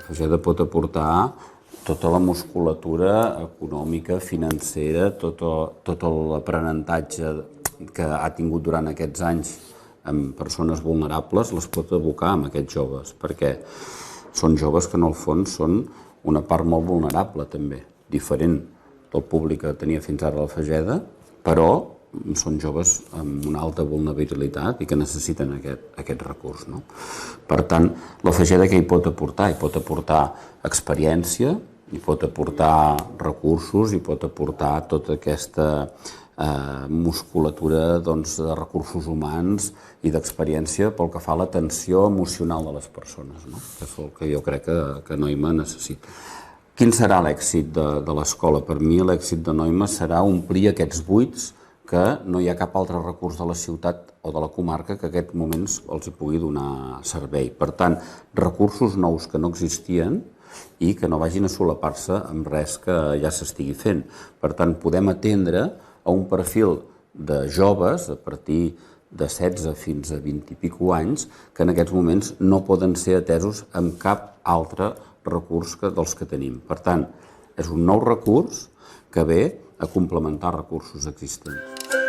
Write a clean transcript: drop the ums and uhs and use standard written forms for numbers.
Fageda pot aportar tota la musculatura econòmica, financera, tot l'aprenentatge que ha tingut durant aquests anys amb persones vulnerables, les pot abocar amb aquests joves, perquè són joves que en el fons són una part molt vulnerable també, diferent del públic que tenia fins ara la Fageda, però són joves amb una alta vulnerabilitat i que necessiten aquest recurs. Per tant, la Fageda què hi pot aportar? Hi pot aportar experiència, hi pot aportar recursos, hi pot aportar tota aquesta musculatura de recursos humans i d'experiència pel que fa a l'atenció emocional de les persones, que és el que jo crec que Noima necessita. Quin serà l'èxit de l'escola? Per mi l'èxit de Noima serà omplir aquests buits que no hi ha cap altre recurs de la ciutat o de la comarca que en aquests moments els hi pugui donar servei. Per tant, recursos nous que no existien i que no vagin a solapar-se amb res que ja s'estigui fent. Per tant, podem atendre a un perfil de joves a partir de 16 fins a 20 i pico anys que en aquests moments no poden ser atesos amb cap altre recurs dels que tenim. Per tant, és un nou recurs que ve a complementar recursos existents.